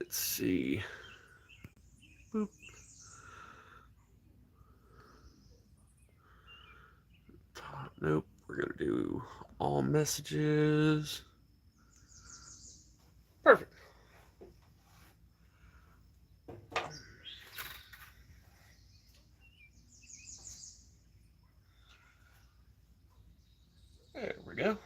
Let's see. Boop. Nope. We're going to do all messages. Perfect. There we go.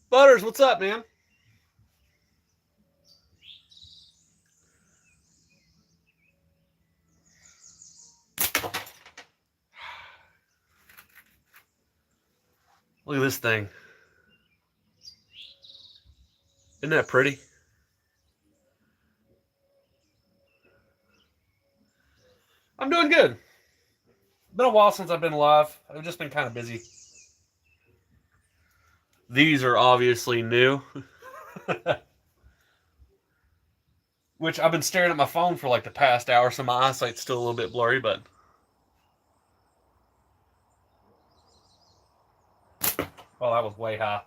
Butters, what's up, man? Look at this thing. Isn't that pretty? I'm doing good. Been a while since I've been live. I've just been kind of busy. These are obviously new. Which I've been staring at my phone for like the past hour, so my eyesight's still a little bit blurry, but... Oh, that was way high.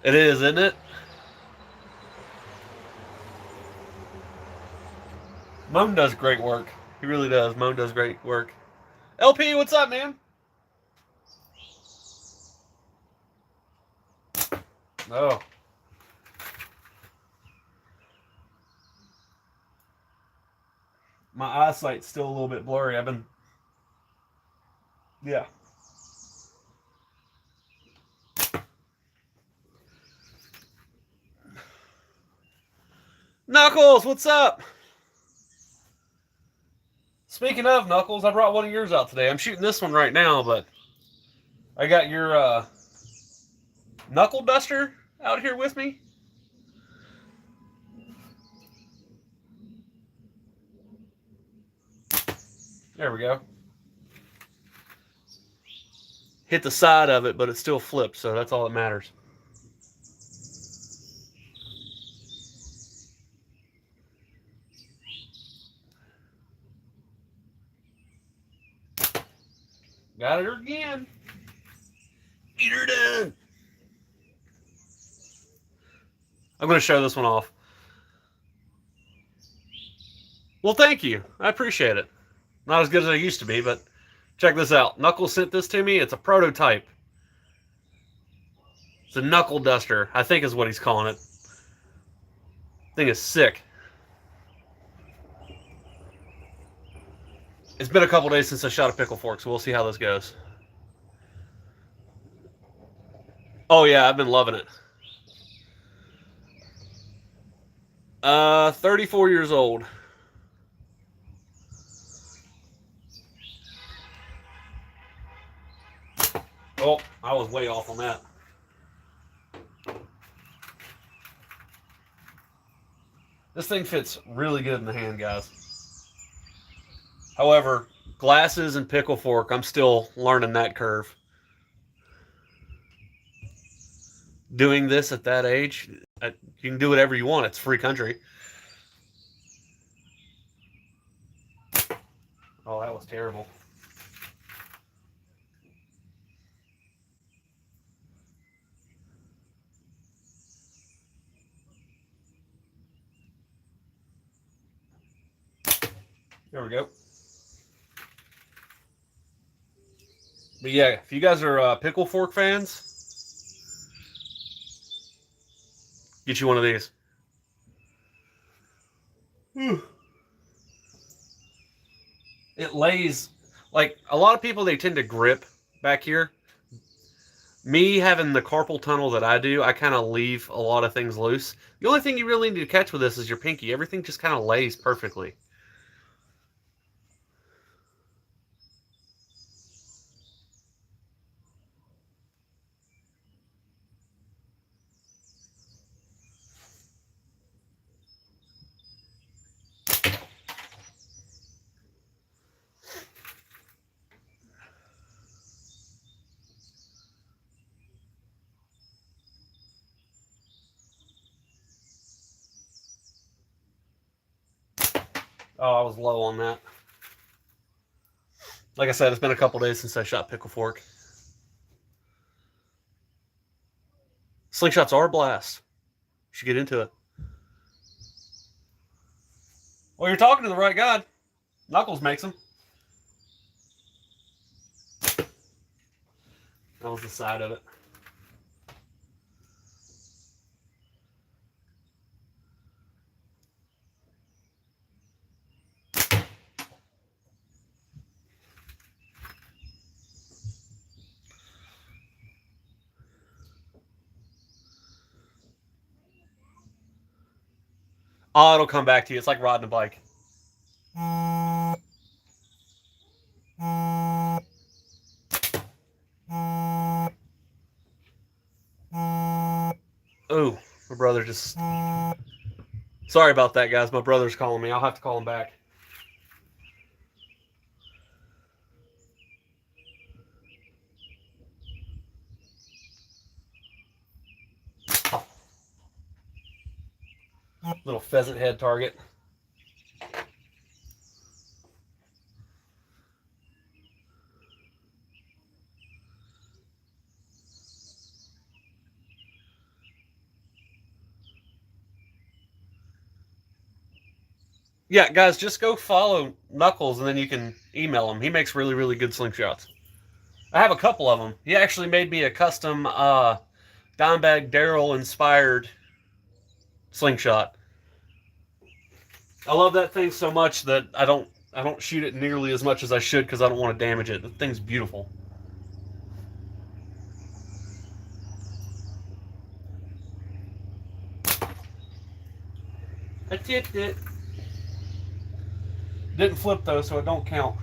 It is, isn't it? Moan does great work. He really does. Moan does great work. LP, what's up, man? Oh. My eyesight's still a little bit blurry. I've been... Yeah. Knuckles, what's up? Speaking of Knuckles, I brought one of yours out today. I'm shooting this one right now, but I got your knuckle duster out here with me. There we go. Hit the side of it, but it still flipped, so that's all that matters. Got it again. Get her done. I'm going to show this one off. Well, thank you. I appreciate it. Not as good as I used to be, but check this out. Knuckles sent this to me. It's a prototype. It's a knuckle duster, I think is what he's calling it. Thing is sick. It's been a couple days since I shot a pickle fork, so we'll see how this goes. Oh yeah, I've been loving it. 34 years old. Oh, I was way off on that. This thing fits really good in the hand, guys. However, glasses and pickle fork, I'm still learning that curve. Doing this at that age, you can do whatever you want. It's a free country. Oh, that was terrible. There we go. But yeah, if you guys are pickle fork fans, get you one of these. It lays, like a lot of people, they tend to grip back here. Me having the carpal tunnel that I do, I kind of leave a lot of things loose. The only thing you really need to catch with this is your pinky. Everything just kind of lays perfectly. Oh, I was low on that. Like I said, it's been a couple days since I shot pickle fork. Slingshots are a blast. You should get into it. Well, you're talking to the right guy. Knuckles makes them. That was the side of it. Oh, it'll come back to you. It's like riding a bike. Oh, my brother just. Sorry about that, guys. My brother's calling me. I'll have to call him back. Little pheasant head target. Yeah, guys, just go follow Knuckles and then you can email him. He makes really, really good slingshots. I have a couple of them. He actually made me a custom Dimebag Daryl inspired slingshot. I love that thing so much that I don't shoot it nearly as much as I should because I don't want to damage it. The thing's beautiful. I tipped it. Didn't flip though, so it don't count.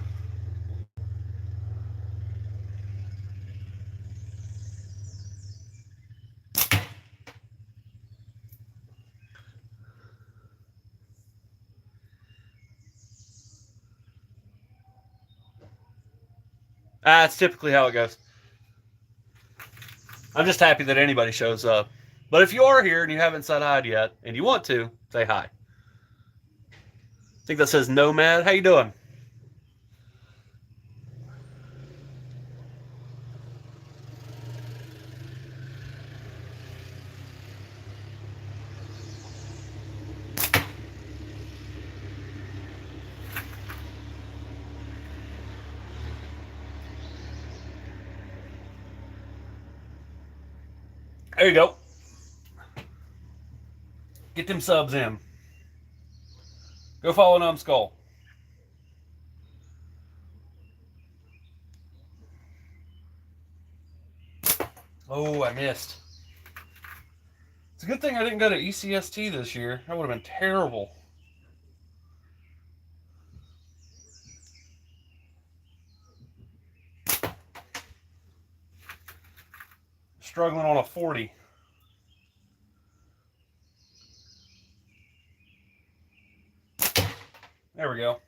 That's typically how it goes. I'm just happy that anybody shows up. But if you are here and you haven't said hi yet, and you want to, say hi. I think that says Nomad. How you doing? There you go. Get them subs in. Go follow Numbskull. Oh, I missed. It's a good thing I didn't go to ECST this year. That would have been terrible. Struggling on a 40. There we go.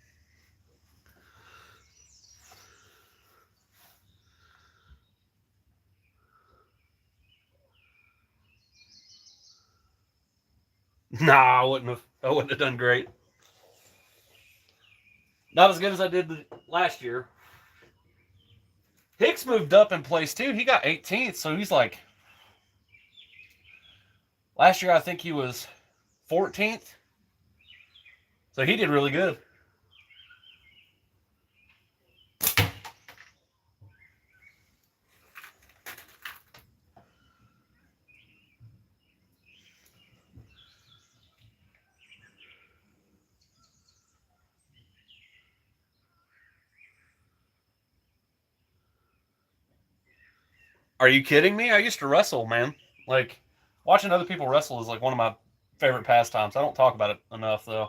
Nah, I wouldn't have done great. Not as good as I did last year. Hicks moved up in place too. He got 18th, so he's like. Last year I think he was 14th. So he did really good. Are you kidding me? I used to wrestle, man. Like, watching other people wrestle is like one of my favorite pastimes. I don't talk about it enough, though.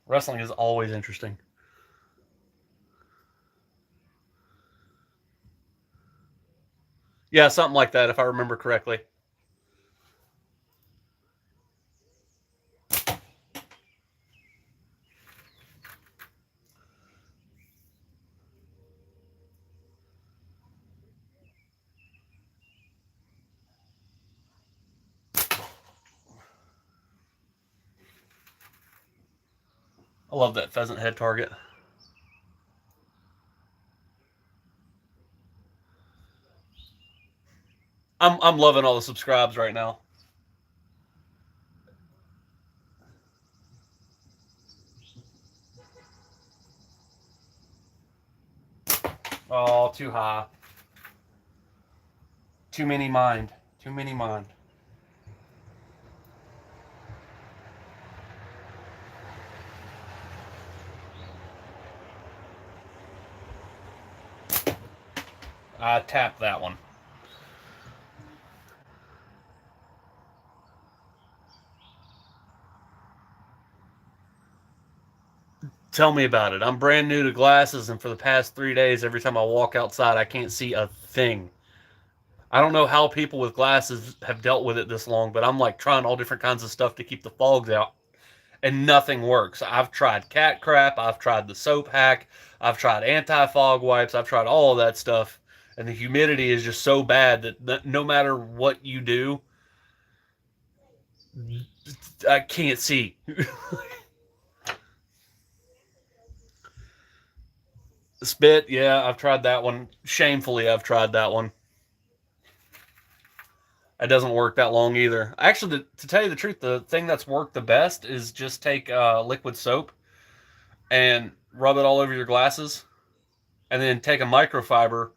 Wrestling is always interesting. Yeah, something like that, if I remember correctly. I love that pheasant head target. I'm loving all the subscribes right now. Oh, too high. Too many mind. Too many mind. I tapped that one. Tell me about it. I'm brand new to glasses, and for the past 3 days, every time I walk outside, I can't see a thing. I don't know how people with glasses have dealt with it this long, but I'm like trying all different kinds of stuff to keep the fogs out, and nothing works. I've tried cat crap, I've tried the soap hack, I've tried anti fog wipes, I've tried all of that stuff, and the humidity is just so bad that no matter what you do, I can't see. Spit, yeah, I've tried that one. Shamefully, I've tried that one. It doesn't work that long either. Actually, to tell you the truth, the thing that's worked the best is just take liquid soap and rub it all over your glasses, and then take a microfiber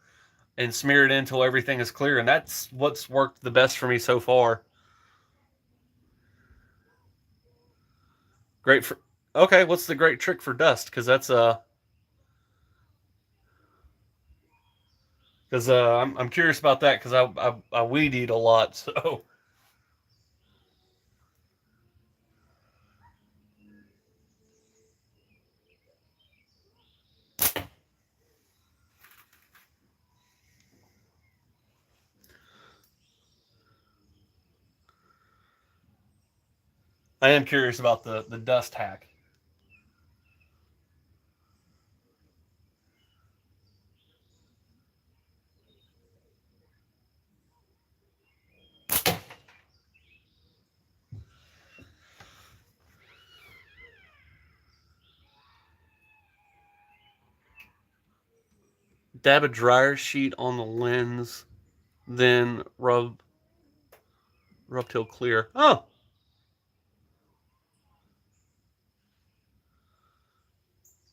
and smear it in until everything is clear. And that's what's worked the best for me so far. Great for. Okay, what's the great trick for dust? Because I'm curious about that because I weed eat a lot. So I am curious about the dust hack. Dab a dryer sheet on the lens, then rub till clear. Oh,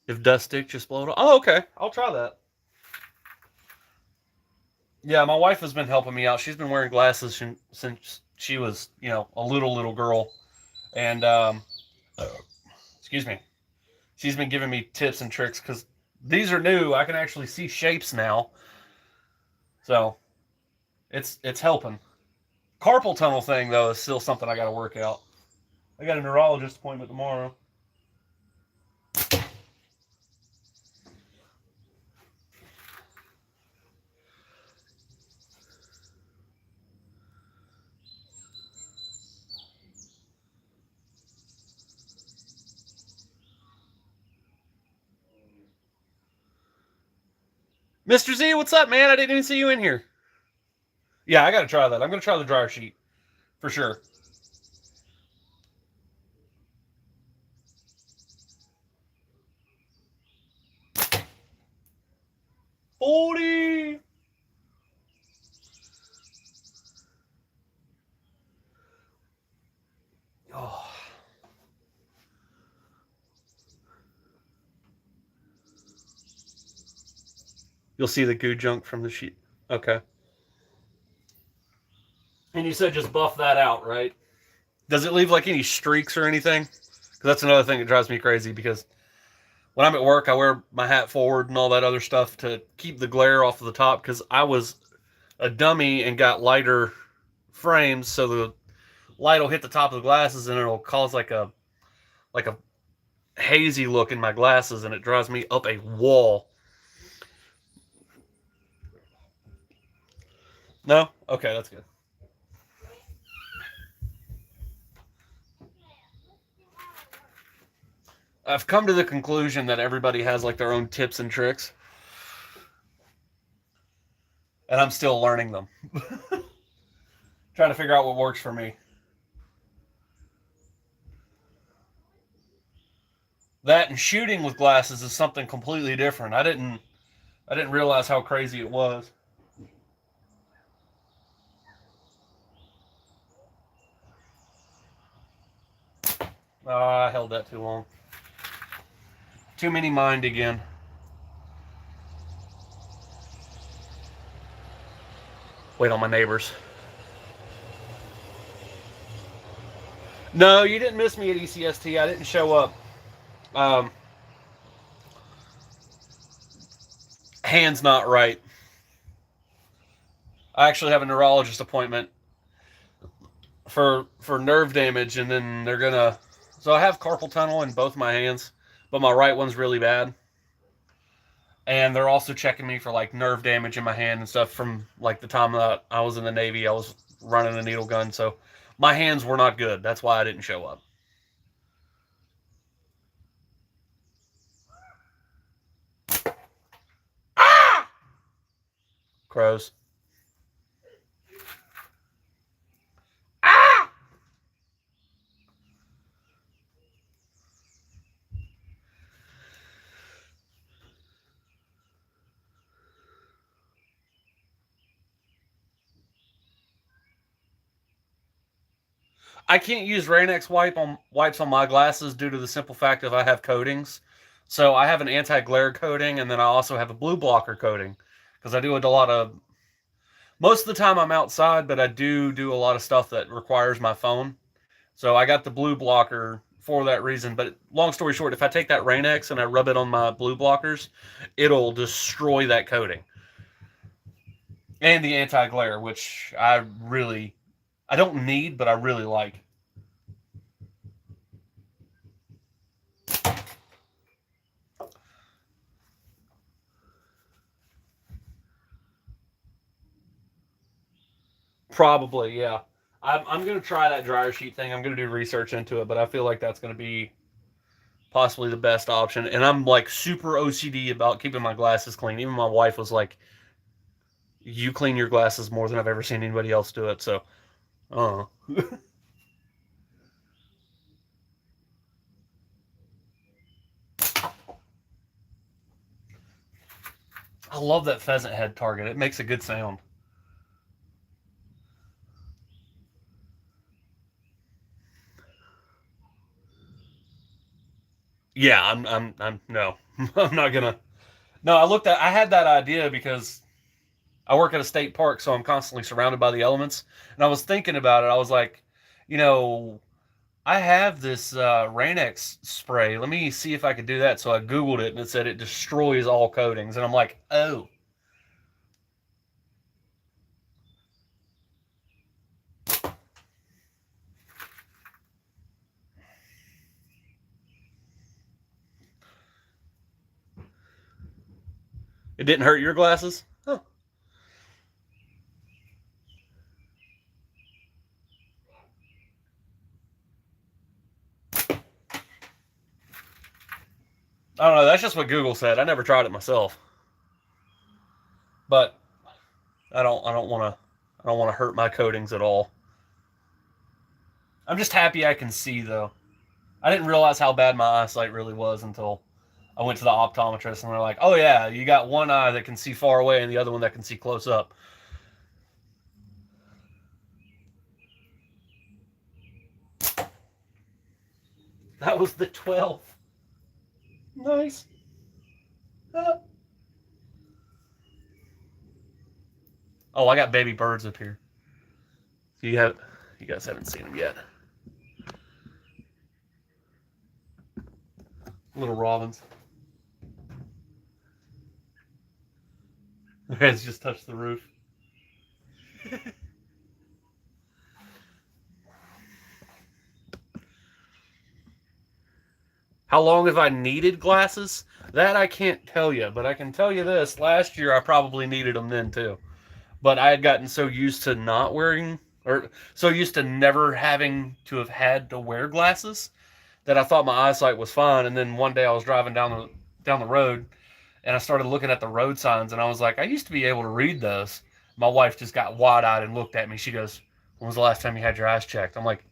if dust stick, just blow it off. Oh, okay. I'll try that. Yeah, my wife has been helping me out. She's been wearing glasses since she was, a little girl, and excuse me, she's been giving me tips and tricks because these are new. I can actually see shapes now, so it's helping. Carpal tunnel thing though is still something I got to work out. I got a neurologist appointment tomorrow. Mr. Z, what's up, man? I didn't even see you in here. Yeah, I got to try that. I'm going to try the dryer sheet for sure. 40. Oh. You'll see the goo junk from the sheet. Okay. And you said just buff that out, right? Does it leave like any streaks or anything? Because that's another thing that drives me crazy. Because when I'm at work, I wear my hat forward and all that other stuff to keep the glare off of the top. Because I was a dummy and got lighter frames, so the light will hit the top of the glasses and it'll cause like a hazy look in my glasses, and it drives me up a wall. No? Okay, that's good. I've come to the conclusion that everybody has like their own tips and tricks, and I'm still learning them. Trying to figure out what works for me. That and shooting with glasses is something completely different. I didn't realize how crazy it was. Oh, I held that too long. Too many mind again. Wait on my neighbors. No, you didn't miss me at ECST. I didn't show up. Um, Hand's not right. I actually have a neurologist appointment for nerve damage, and then they're gonna. So I have carpal tunnel in both my hands, but my right one's really bad. And they're also checking me for like nerve damage in my hand and stuff from like the time that I was in the Navy. I was running a needle gun, so my hands were not good. That's why I didn't show up. Ah! Crows. Ah! I can't use Rain-X wipes on my glasses due to the simple fact of I have coatings. So I have an anti-glare coating, and then I also have a blue blocker coating because I do a lot of. Most of the time I'm outside, but I do a lot of stuff that requires my phone. So I got the blue blocker for that reason. But long story short, if I take that Rain-X and I rub it on my blue blockers, it'll destroy that coating and the anti-glare, which I don't need, but I really like. Probably, yeah. I'm going to try that dryer sheet thing. I'm going to do research into it, but I feel like that's going to be possibly the best option. And I'm like super OCD about keeping my glasses clean. Even my wife was like, "You clean your glasses more than I've ever seen anybody else do it." So, uh, I love that pheasant head target. It makes a good sound. Yeah, I'm no, I'm not gonna. No, I had that idea because I work at a state park, so I'm constantly surrounded by the elements. And I was thinking about it. I was like, you know, I have this Rain-X spray. Let me see if I could do that. So I Googled it and it said it destroys all coatings. And I'm like, oh, it didn't hurt your glasses? Huh. I don't know. That's just what Google said. I never tried it myself, but I don't want to hurt my coatings at all. I'm just happy I can see though. I didn't realize how bad my eyesight really was until I went to the optometrist and they're like, "Oh yeah, you got one eye that can see far away and the other one that can see close up." That was the 12th. Nice. Oh, I got baby birds up here. You guys haven't seen them yet. Little robins. Their heads just touched the roof. How long have I needed glasses? That I can't tell you, but I can tell you this. Last year I probably needed them then too. But I had gotten so used to not wearing, or so used to never having to have had to wear glasses, that I thought my eyesight was fine. And then one day I was driving down the road and I started looking at the road signs and I was like, I used to be able to read those. My wife just got wide eyed and looked at me. She goes, "When was the last time you had your eyes checked?" I'm like,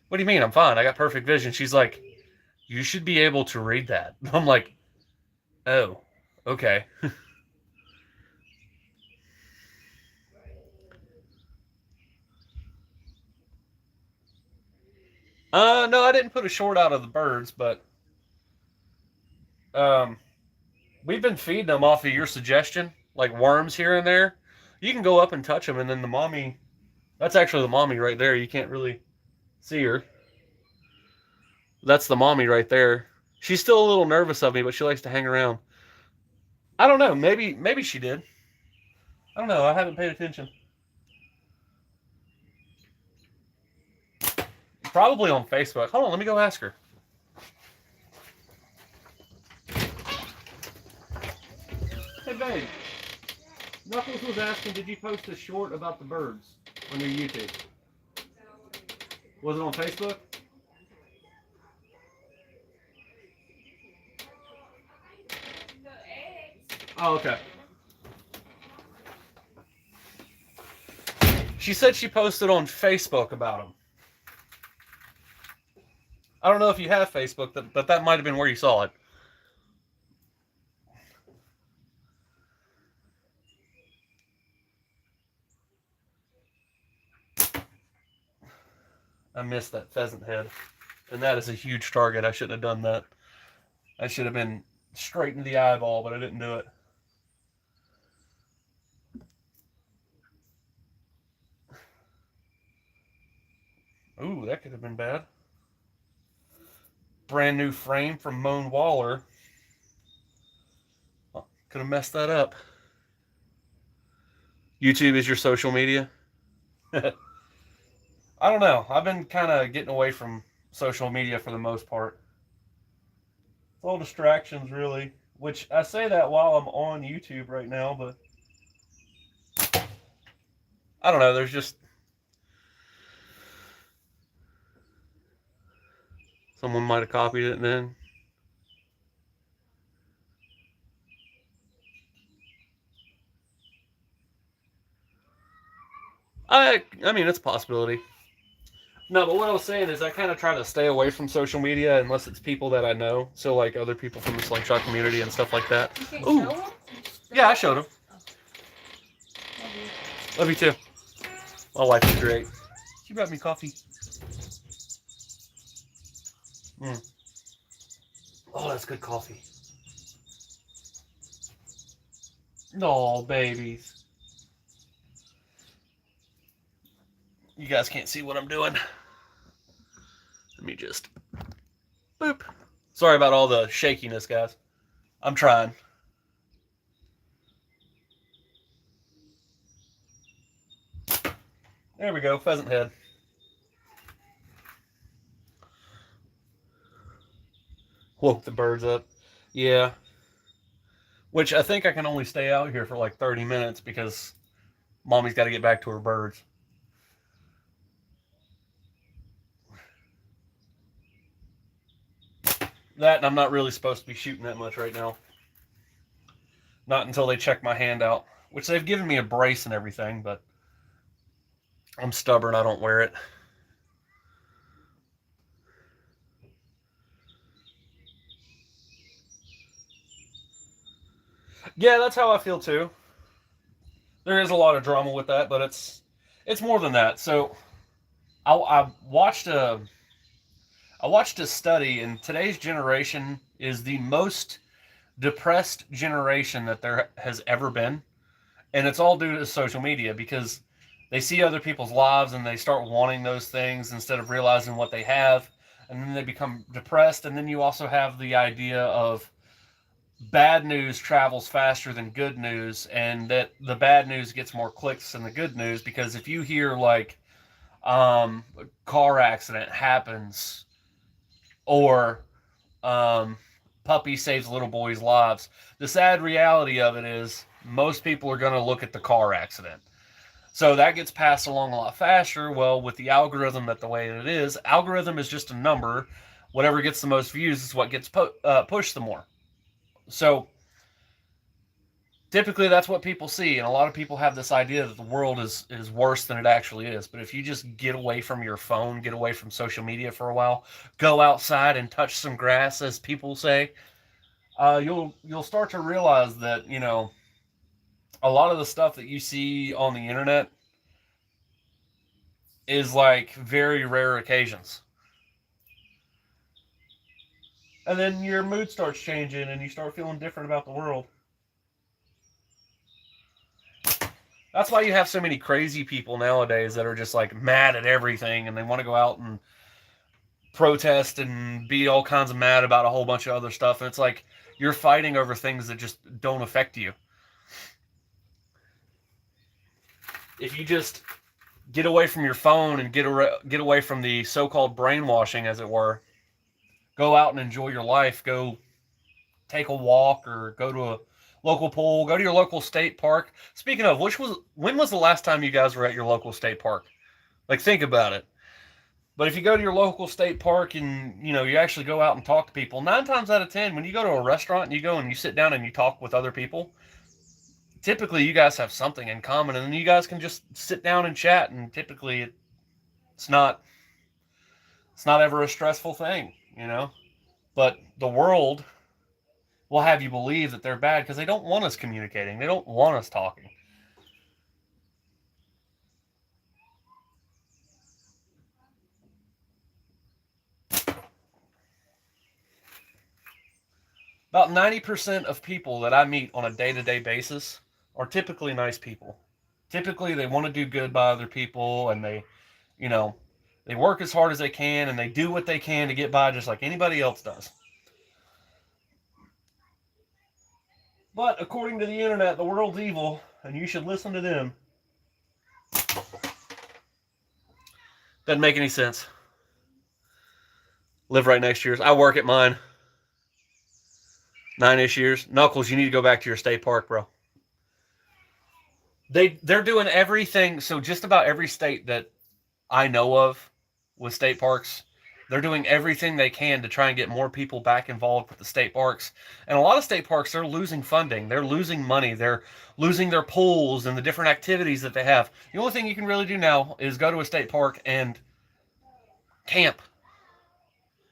"What do you mean? I'm fine. I got perfect vision." She's like, You should be able to read that. I'm like, oh, okay. No, I didn't put a short out of the birds, but um, we've been feeding them off of your suggestion, like worms here and there. You can go up and touch them, and then the mommy. That's actually the mommy right there. You can't really see her. That's the mommy right there. She's still a little nervous of me, but she likes to hang around. I don't know. Maybe she did. I don't know. I haven't paid attention. Probably on Facebook. Hold on, let me go ask her. Hey, babe. Knuckles was asking, did you post a short about the birds on your YouTube? Was it on Facebook? Oh, okay. She said she posted on Facebook about them. I don't know if you have Facebook, but that might have been where you saw it. I missed that pheasant head. And that is a huge target. I shouldn't have done that. I should have been straight into the eyeball, but I didn't do it. Ooh, that could have been bad. Brand new frame from Moan Waller. Oh, could have messed that up. YouTube is your social media? I don't know. I've been kind of getting away from social media for the most part. It's all distractions, really. Which I say that while I'm on YouTube right now, but I don't know. There's just someone might have copied it and then. I mean, it's a possibility. No, but what I was saying is I kind of try to stay away from social media unless it's people that I know. So, like, other people from the slingshot community and stuff like that. Ooh. Yeah, I showed them. Love you too. My wife is great. She brought me coffee. Oh, that's good coffee. No, babies. You guys can't see what I'm doing. Let me just boop. Sorry about all the shakiness, guys. I'm trying. There we go, pheasant head. Woke the birds up. Yeah. Which I think I can only stay out here for like 30 minutes because mommy's got to get back to her birds. That, and I'm not really supposed to be shooting that much right now. Not until they check my hand out. Which they've given me a brace and everything, but I'm stubborn. I don't wear it. Yeah, that's how I feel too. There is a lot of drama with that, but it's more than that. So I watched a study, and today's generation is the most depressed generation that there has ever been, and it's all due to social media because they see other people's lives and they start wanting those things instead of realizing what they have, and then they become depressed. And then you also have the idea of bad news travels faster than good news, and that the bad news gets more clicks than the good news, because if you hear like a car accident happens, or puppy saves little boys' lives, the sad reality of it is most people are going to look at the car accident. So that gets passed along a lot faster. Well, with the algorithm that the way it is, algorithm is just a number. Whatever gets the most views is what gets pushed the more. So Typically that's what people see, and a lot of people have this idea that the world is worse than it actually is. But if you just get away from your phone, get away from social media for a while, go outside and touch some grass, as people say, you'll start to realize that, a lot of the stuff that you see on the internet is like very rare occasions. And then your mood starts changing and you start feeling different about the world. That's why you have so many crazy people nowadays that are just like mad at everything, and they want to go out and protest and be all kinds of mad about a whole bunch of other stuff. And it's like you're fighting over things that just don't affect you. If you just get away from your phone and get away from the so-called brainwashing, as it were, go out and enjoy your life. Go take a walk or go to a local pool. Go to your local state park. Speaking of, when was the last time you guys were at your local state park? Like, think about it. But if you go to your local state park and, you actually go out and talk to people, 9 times out of 10, when you go to a restaurant and you go and you sit down and you talk with other people, typically you guys have something in common, and then you guys can just sit down and chat, and typically it's not ever a stressful thing, But the world will have you believe that they're bad because they don't want us communicating. They don't want us talking. About 90% of people that I meet on a day-to-day basis are typically nice people. Typically, they want to do good by other people, and they work as hard as they can, and they do what they can to get by just like anybody else does. But according to the internet, the world's evil, and you should listen to them. Doesn't make any sense. Live right next to yours. I work at mine. 9-ish years. Knuckles, you need to go back to your state park, bro. They're doing everything. So just about every state that I know of with state parks, they're doing everything they can to try and get more people back involved with the state parks. And a lot of state parks, they're losing funding. They're losing money. They're losing their pools and the different activities that they have. The only thing you can really do now is go to a state park and camp.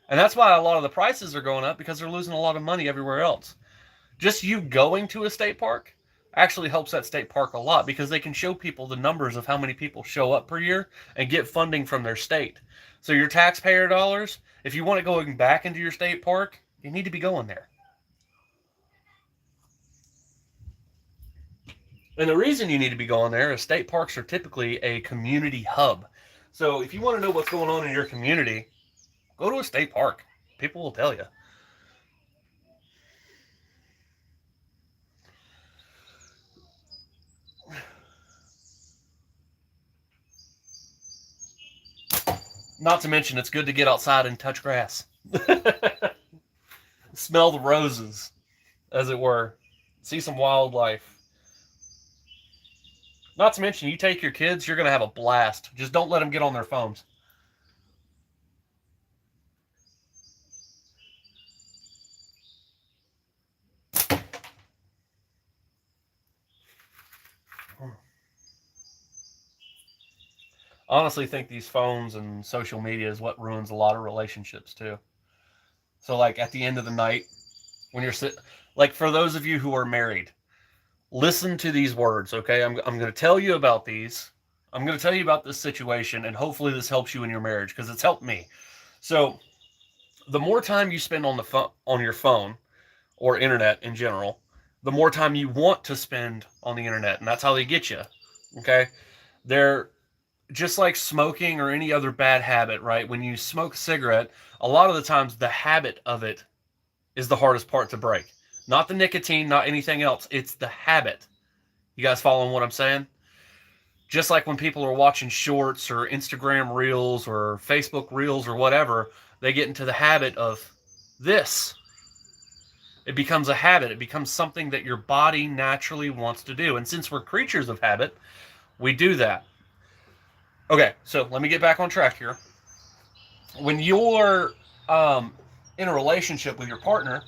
And that's why a lot of the prices are going up, because they're losing a lot of money everywhere else. Just you going to a state park actually helps that state park a lot, because they can show people the numbers of how many people show up per year and get funding from their state. So your taxpayer dollars, if you want it going back into your state park, you need to be going there. And the reason you need to be going there is state parks are typically a community hub. So if you want to know what's going on in your community, go to a state park. People will tell you. Not to mention, it's good to get outside and touch grass. Smell the roses, as it were. See some wildlife. Not to mention, you take your kids, you're going to have a blast. Just don't let them get on their phones. Honestly think these phones and social media is what ruins a lot of relationships too. So like at the end of the night, when you're like, for those of you who are married, listen to these words, okay? I'm going to tell you about these. I'm going to tell you about this situation, and hopefully this helps you in your marriage, because it's helped me. So the more time you spend on your phone or internet in general, the more time you want to spend on the internet, and that's how they get you. Okay? They're just like smoking or any other bad habit, right? When you smoke a cigarette, a lot of the times the habit of it is the hardest part to break. Not the nicotine, not anything else. It's the habit. You guys following what I'm saying? Just like when people are watching shorts or Instagram reels or Facebook reels or whatever, they get into the habit of this. It becomes a habit. It becomes something that your body naturally wants to do. And since we're creatures of habit, we do that. Okay, so let me get back on track here. When you're in a relationship with your partner,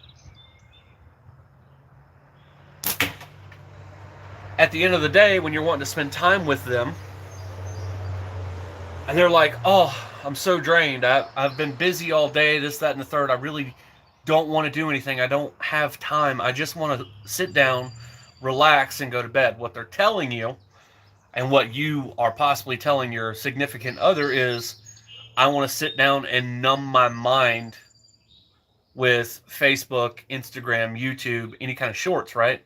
at the end of the day, when you're wanting to spend time with them, and they're like, "Oh, I'm so drained. I've been busy all day, this, that, and the third. I really don't want to do anything. I don't have time. I just want to sit down, relax, and go to bed." What they're telling you, and what you are possibly telling your significant other, is, "I want to sit down and numb my mind with Facebook, Instagram, YouTube, any kind of shorts," right?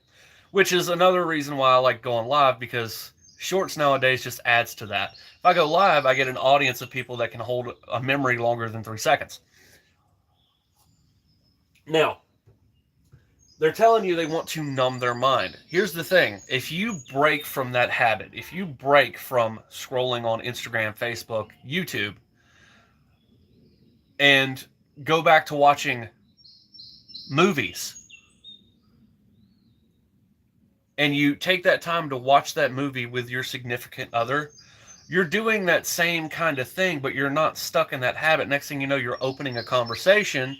Which is another reason why I like going live, because shorts nowadays just adds to that. If I go live, I get an audience of people that can hold a memory longer than 3 seconds. Now, they're telling you they want to numb their mind. Here's the thing: if you break from that habit, if you break from scrolling on Instagram, Facebook, YouTube, and go back to watching movies, and you take that time to watch that movie with your significant other, you're doing that same kind of thing, but you're not stuck in that habit. Next thing you know, you're opening a conversation,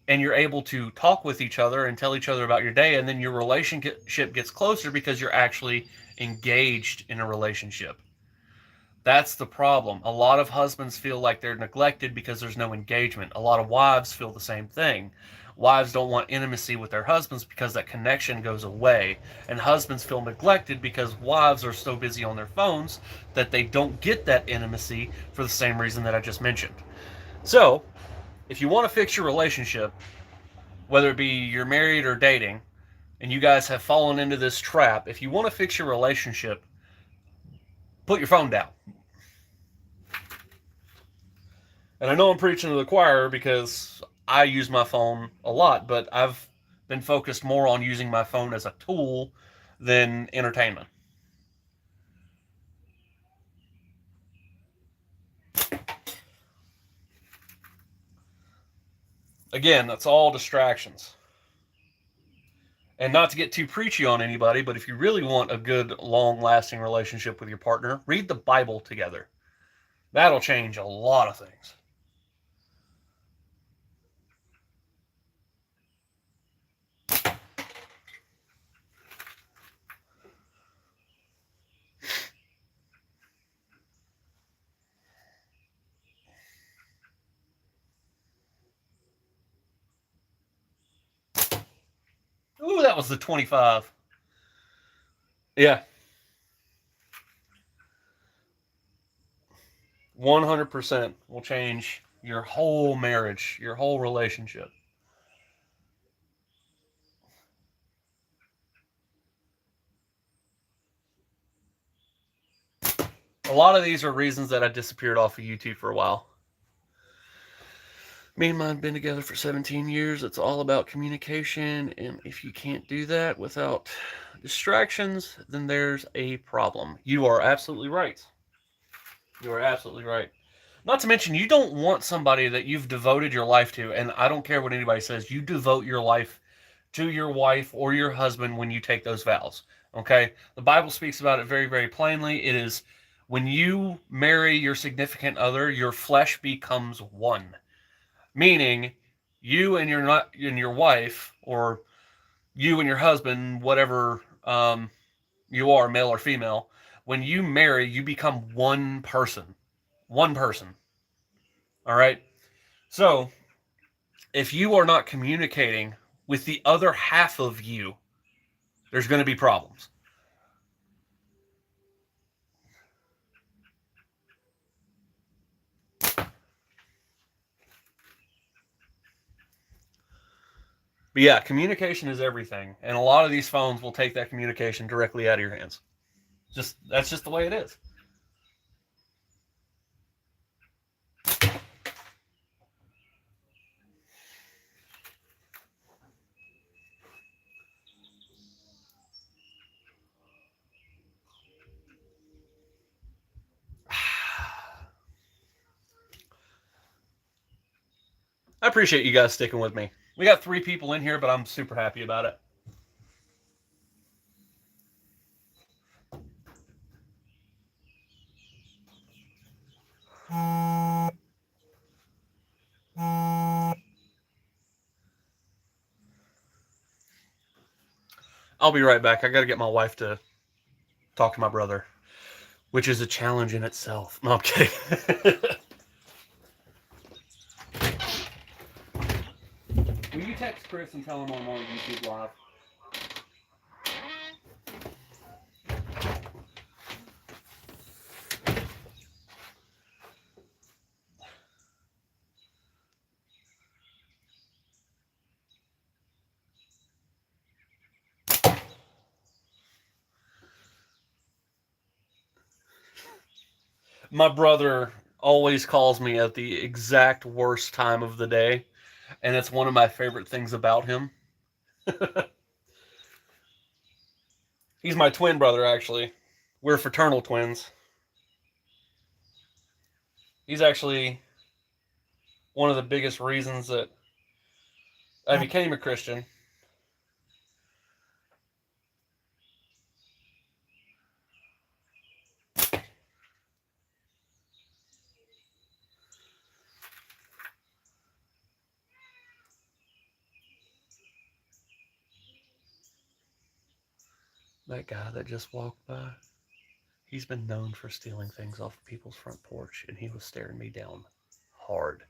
and you're able to talk with each other and tell each other about your day, and then your relationship gets closer because you're actually engaged in a relationship. That's the problem. A lot of husbands feel like they're neglected because there's no engagement. A lot of wives feel the same thing. Wives don't want intimacy with their husbands because that connection goes away. And husbands feel neglected because wives are so busy on their phones that they don't get that intimacy for the same reason that I just mentioned. So, if you want to fix your relationship, whether it be you're married or dating, and you guys have fallen into this trap, if you want to fix your relationship, put your phone down. And I know I'm preaching to the choir because I use my phone a lot, but I've been focused more on using my phone as a tool than entertainment. Again, that's all distractions. And not to get too preachy on anybody, but if you really want a good, long lasting relationship with your partner, read the Bible together. That'll change a lot of things. Ooh, that was the 25. Yeah, 100% will change your whole marriage, your whole relationship. A lot of these are reasons that I disappeared off of YouTube for a while. Me and mine have been together for 17 years. It's all about communication. And if you can't do that without distractions, then there's a problem. You are absolutely right. You are absolutely right. Not to mention, you don't want somebody that you've devoted your life to. And I don't care what anybody says, you devote your life to your wife or your husband when you take those vows. Okay? The Bible speaks about it very, very plainly. It is when you marry your significant other, your flesh becomes one. Meaning, you and your wife, or you and your husband, whatever you are, male or female, when you marry, you become one person. One person. All right? So, if you are not communicating with the other half of you, there's going to be problems. But yeah, communication is everything, and a lot of these phones will take that communication directly out of your hands. Just that's just the way it is. I appreciate you guys sticking with me. We got 3 people in here, but I'm super happy about it. I'll be right back. I got to get my wife to talk to my brother, which is a challenge in itself. No, I'm kidding. Will you text Chris and tell him I'm on YouTube Live? My brother always calls me at the exact worst time of the day, and it's one of my favorite things about him. He's my twin brother, actually. We're fraternal twins. He's actually one of the biggest reasons that I became a Christian. That guy that just walked by, he's been known for stealing things off of people's front porch, and he was staring me down hard.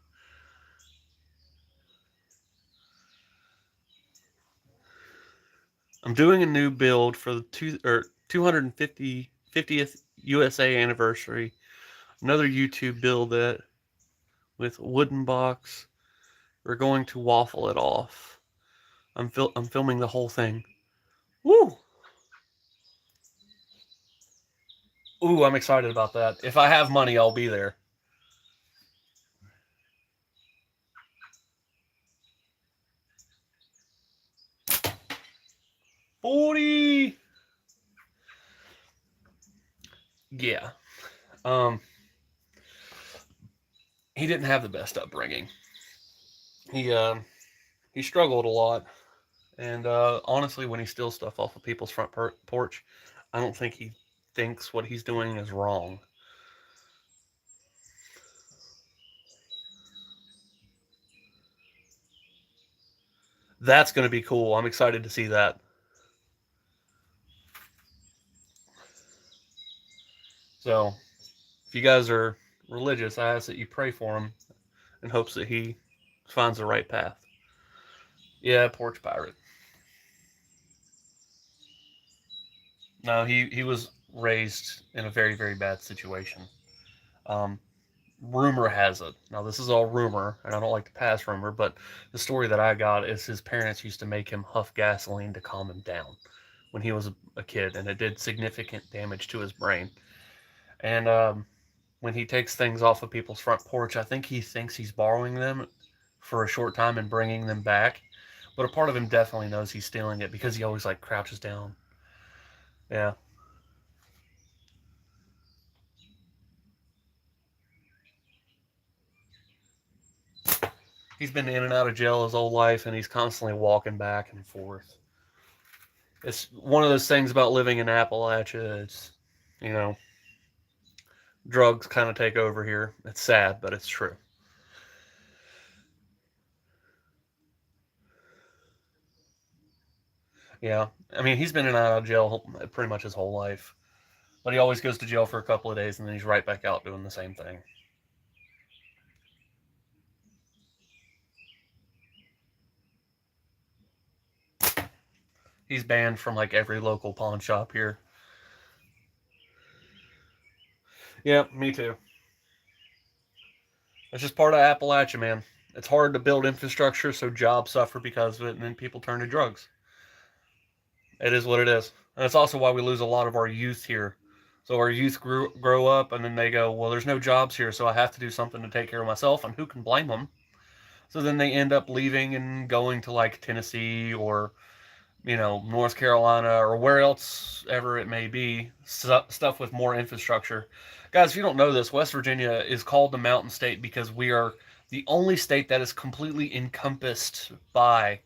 I'm doing a new build for the 250th USA anniversary. Another YouTube build that with wooden box. We're going to waffle it off. I'm filming the whole thing. Woo! Ooh, I'm excited about that. If I have money, I'll be there. $40. Yeah. Um. He didn't have the best upbringing. He he struggled a lot, and honestly, when he steals stuff off of people's front porch, I don't think he thinks what he's doing is wrong. That's going to be cool. I'm excited to see that. So, if you guys are religious, I ask that you pray for him in hopes that he finds the right path. Yeah, porch pirate. No, he was raised in a very, very bad situation. Um, Rumor has it. Now, this is all rumor, and I don't like to pass rumor, but the story that I got is his parents used to make him huff gasoline to calm him down when he was a kid, and it did significant damage to his brain. And when he takes things off of people's front porch, I think he thinks he's borrowing them for a short time and bringing them back. But a part of him definitely knows he's stealing it because he always like crouches down. Yeah, he's been in and out of jail his whole life, and he's constantly walking back and forth. It's one of those things about living in Appalachia. It's, you know, drugs kind of take over here. It's sad, but it's true. Yeah, I mean, he's been in and out of jail pretty much his whole life, but he always goes to jail for a couple of days and then he's right back out doing the same thing. He's banned from like every local pawn shop here. Yeah, me too. It's just part of Appalachia, man. It's hard to build infrastructure, so jobs suffer because of it, and then people turn to drugs. It is what it is. And it's also why we lose a lot of our youth here. So our youth grow up, and then they go, well, there's no jobs here, so I have to do something to take care of myself, and who can blame them? So then they end up leaving and going to like Tennessee or, North Carolina or where else ever it may be, stuff with more infrastructure. Guys, if you don't know this, West Virginia is called the Mountain State because we are the only state that is completely encompassed by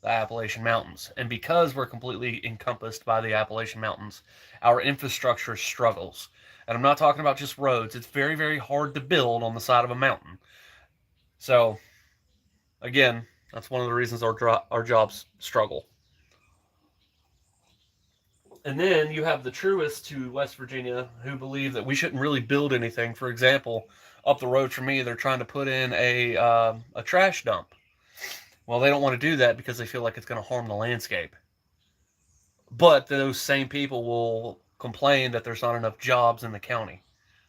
the Appalachian Mountains. And because we're completely encompassed by the Appalachian Mountains, our infrastructure struggles. And I'm not talking about just roads. It's very, very hard to build on the side of a mountain. So, again, that's one of the reasons our jobs struggle. And then you have the truest to West Virginia who believe that we shouldn't really build anything. For example, up the road from me, they're trying to put in a trash dump. Well, they don't want to do that because they feel like it's going to harm the landscape. But those same people will complain that there's not enough jobs in the county.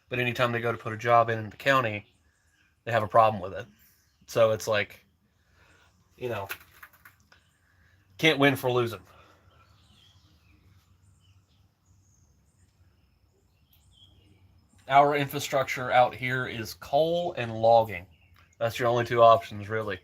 But anytime they go to put a job in the county, they have a problem with it. So it's like, you know, can't win for losing. Our infrastructure out here is coal and logging. That's your only two options, really.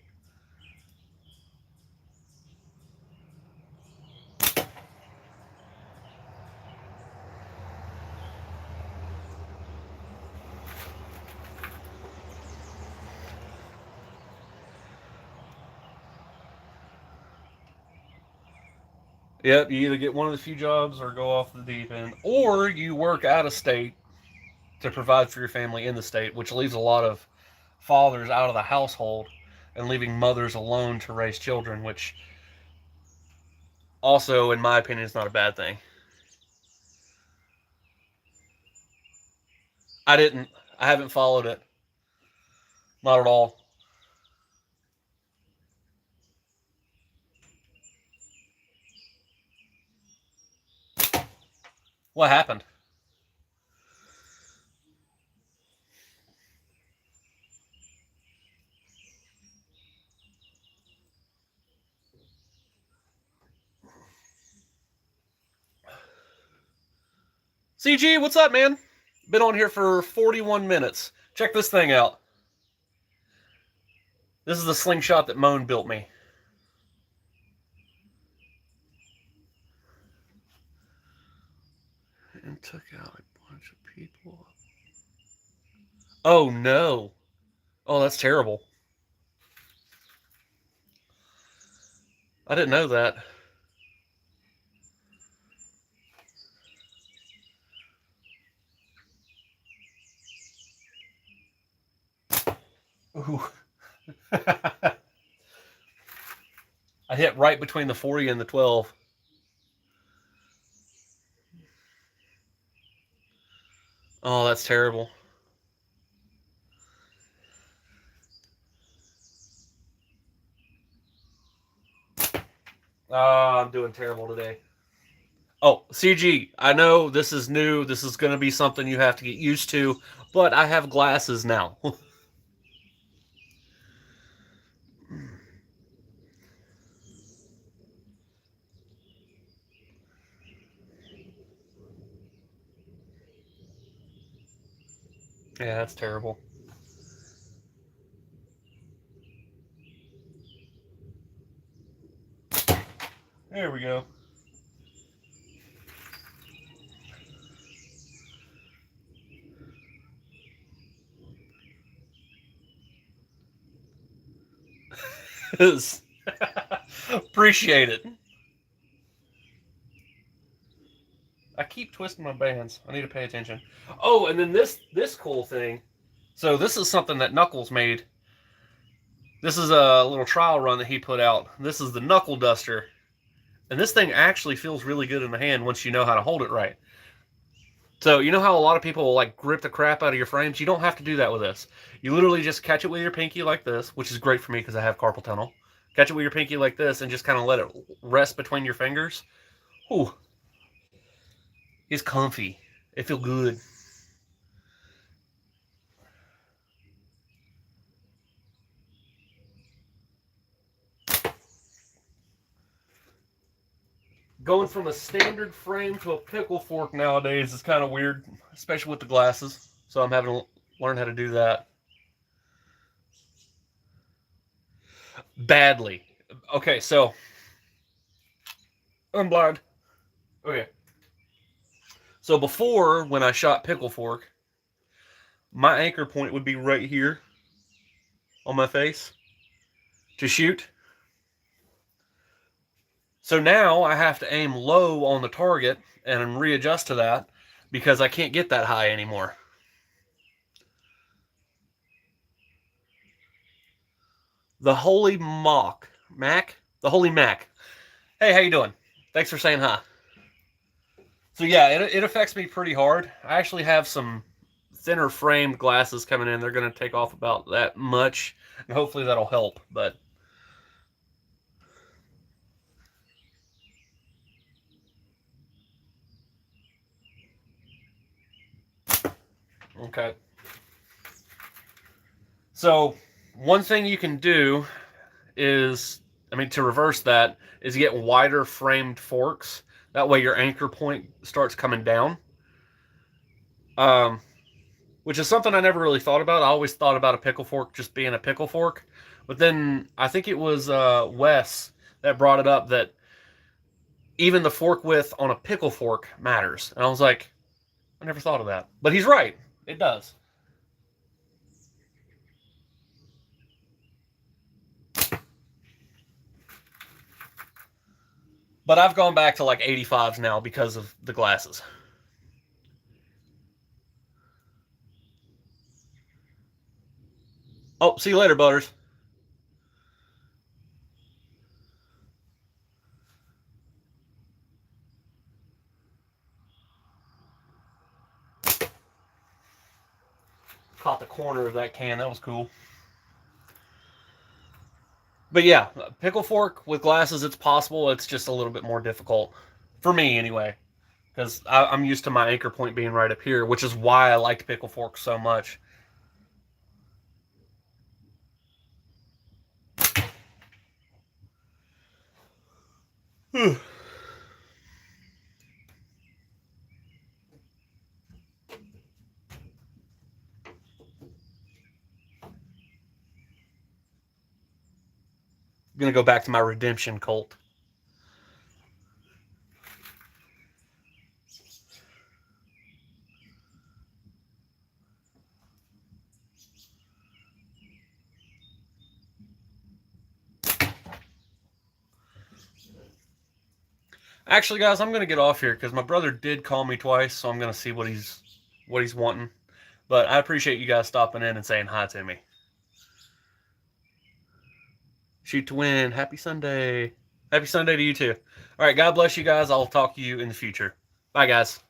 Yep, you either get one of the few jobs or go off the deep end, or you work out of state to provide for your family in the state, which leaves a lot of fathers out of the household and leaving mothers alone to raise children, which also, in my opinion, is not a bad thing. I didn't. I haven't followed it. Not at all. What happened? CG, what's up, man? Been on here for 41 minutes. Check this thing out. This is the slingshot that Moan built me. And took out a bunch of people. Oh no. Oh, that's terrible. I didn't know that. Ooh. I hit right between the 40 and the 12. Oh, that's terrible. I'm doing terrible today. Oh, CG, I know this is new. This is going to be something you have to get used to, but I have glasses now. Yeah, that's terrible. There we go. Appreciate it. I keep twisting my bands. I need to pay attention. Oh, and then this cool thing. So this is something that Knuckles made. This is a little trial run that he put out. This is the Knuckle Duster. And this thing actually feels really good in the hand once you know how to hold it right. So you know how a lot of people will like grip the crap out of your frames? You don't have to do that with this. You literally just catch it with your pinky like this, which is great for me because I have carpal tunnel. Catch it with your pinky like this and just kind of let it rest between your fingers. Whew. It's comfy. It feels good. Going from a standard frame to a pickle fork nowadays is kind of weird, especially with the glasses. So I'm having to learn how to do that. Badly. Okay, so I'm blind. Okay. So before, when I shot pickle fork, my anchor point would be right here on my face to shoot. So now I have to aim low on the target and readjust to that because I can't get that high anymore. The Holy Mac? The Holy Mac. Hey, how you doing? Thanks for saying hi. So yeah, it affects me pretty hard. I actually have some thinner framed glasses coming in. They're going to take off about that much, and hopefully that'll help. But okay. So one thing you can do is, I mean, to reverse that is get wider framed forks. That way your anchor point starts coming down. Um, which is something I never really thought about. I always thought about a pickle fork just being a pickle fork. But then I think it was Wes that brought it up that even the fork width on a pickle fork matters. And I was like, I never thought of that. But he's right. It does. But I've gone back to like 85s now because of the glasses. Oh, see you later, Butters. Caught the corner of that can. That was cool. But yeah, pickle fork with glasses, it's possible. It's just a little bit more difficult. For me, anyway. Because I'm used to my anchor point being right up here, which is why I liked pickle forks so much. I'm gonna go back to my redemption cult. Actually, guys, I'm gonna get off here because my brother did call me twice, so I'm gonna see what he's wanting. But I appreciate you guys stopping in and saying hi to me. Shoot to win. Happy Sunday. Happy Sunday to you too. All right, God bless you guys. I'll talk to you in the future. Bye, guys.